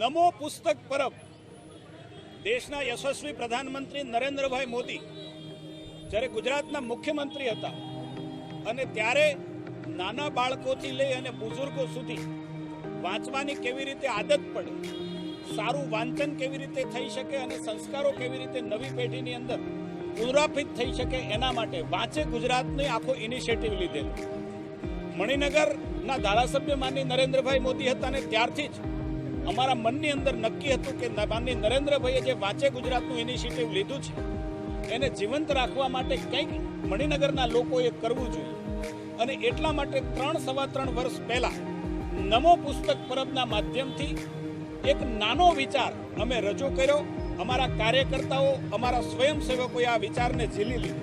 નમો પુસ્તક પરબ દેશના યશસ્વી પ્રધાનમંત્રી નરેન્દ્રભાઈ મોદી જ્યારે ગુજરાતના મુખ્યમંત્રી હતા અને ત્યારે નાના બાળકોથી લઈ અને બુઝુર્ગો સુધી વાંચવાની કેવી રીતે આદત પડે, સારું વાંચન કેવી રીતે થઈ શકે અને સંસ્કારો કેવી રીતે નવી પેઢીની અંદર પુનરાવર્તિત થઈ શકે એના માટે વાંચે ગુજરાતની આખો ઇનિશિયેટિવ લીધેલો. મણિનગરના ધારાસભ્ય માનની નરેન્દ્રભાઈ મોદી હતા અને ત્યારથી જ અમારા મનની અંદર નક્કી હતું કે માનની નરેન્દ્રભાઈએ જે વાંચે ગુજરાતનું ઇનિશિયેટિવ લીધું છે એને જીવંત રાખવા માટે કંઈક મણિનગરના લોકોએ કરવું જોઈએ. અને એટલા માટે 3-3.25 વર્ષ પહેલા નમો પુસ્તક પરબના માધ્યમથી એક નાનો વિચાર અમે રજૂ કર્યો. અમારા કાર્યકર્તાઓ, અમારા સ્વયંસેવકોએ આ વિચારને ઝીલી લીધો.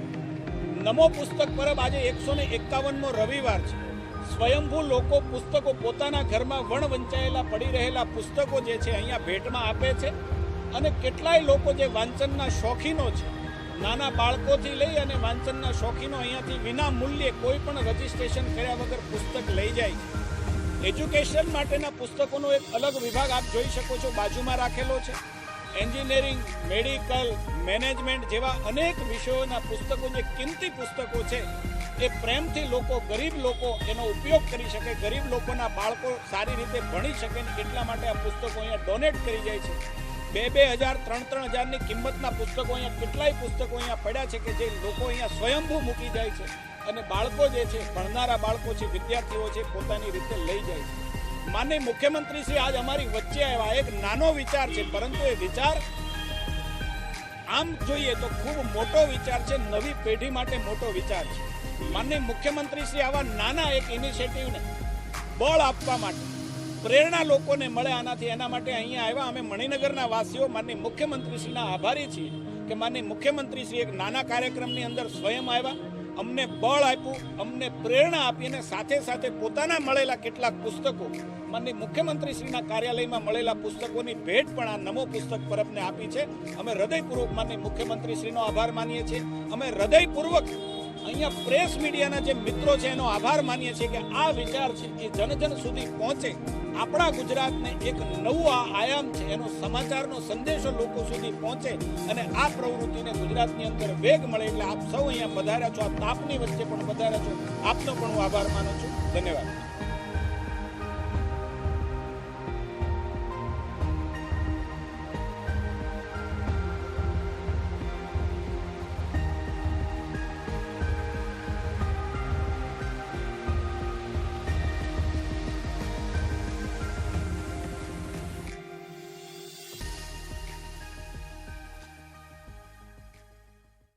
નમો પુસ્તક પરબ આજે 151મો રવિવાર છે. સ્વયંભૂ લોકો પુસ્તકો પોતાના ઘરમાં વંચાયેલા પડી રહેલા પુસ્તકો જે છે અહીંયા ભેટમાં આપે છે. અને કેટલાય લોકો જે વાંચનના શોખીનો છે, નાના બાળકોથી લઈ અને વાંચનના શોખીનો અહીંયાથી વિના મૂલ્યે કોઈ પણ રજીસ્ટ્રેશન કર્યા વગર પુસ્તક લઈ જાય છે. એજ્યુકેશન માટેના પુસ્તકોનો એક અલગ વિભાગ આપ જોઈ શકો છો, બાજુમાં રાખેલો છે. એન્જિનિયરિંગ, મેડિકલ, મેનેજમેન્ટ જેવા અનેક વિષયોના પુસ્તકો, જે કિંમતી પુસ્તકો છે, એ પ્રેમથી લોકો, ગરીબ લોકો એનો ઉપયોગ કરી શકે, ગરીબ લોકોના બાળકો સારી રીતે ભણી શકે. એટલા માટે આ પુસ્તકો અહીંયા ડોનેટ કરી જાય છે. 2,000, 3,000ની કિંમતના પુસ્તકો અહીંયા, કેટલાય પુસ્તકો અહીંયા પડ્યા છે કે જે લોકો અહીંયા સ્વયંભૂ મૂકી જાય છે અને બાળકો જે છે, ભણનારા બાળકો છે, વિદ્યાર્થીઓ છે, પોતાની રીતે લઈ જાય છે. માનનીય મુખ્યમંત્રી શ્રી આજ અમારી વચ્ચે આવ્યા. એક નાનો વિચાર છે, પરંતુ એ વિચાર આમ જોઈએ તો ખૂબ મોટો વિચાર છે, નવી પેઢી માટે મોટો વિચાર છે. માનનીય મુખ્યમંત્રી શ્રી આવા નાના એક ઇનિશિયેટિવને બળ આપવા માટે, પ્રેરણા લોકોને મળે આનાથી, એના માટે અહીંયા આવ્યા. અમે મણિનગરના વાસીઓ માનનીય મુખ્યમંત્રીશ્રીના આભારી છીએ કે માનનીય મુખ્યમંત્રીશ્રી એક નાના કાર્યક્રમની અંદર સ્વયં આવ્યા, અમને બળ આપ્યું, અમને પ્રેરણા આપી અને સાથે સાથે પોતાના મળેલા કેટલાક પુસ્તકો, માનનીય મુખ્યમંત્રીશ્રીના કાર્યાલયમાં મળેલા પુસ્તકોની ભેટ પણ આ નમો પુસ્તક પરબને આપી છે. અમે હૃદયપૂર્વક માનનીય મુખ્યમંત્રીશ્રીનો આભાર માનીએ છીએ. અમે હૃદયપૂર્વક અહીંયા પ્રેસ મીડિયાના જે મિત્રો છે એનો આભાર માનીએ છીએ કે આ વિચાર છે એ જન સુધી પહોંચે. આપણા ગુજરાતને એક નવું આયામ છે, એનો સમાચારનો સંદેશો લોકો સુધી પહોંચે અને આ પ્રવૃત્તિને ગુજરાતની અંદર વેગ મળે. એટલે આપ સૌ અહીંયા પધાર્યા છો, આ તાપની વચ્ચે પણ પધાર્યા છો, આપનો પણ હું આભાર માનું છું. ધન્યવાદ.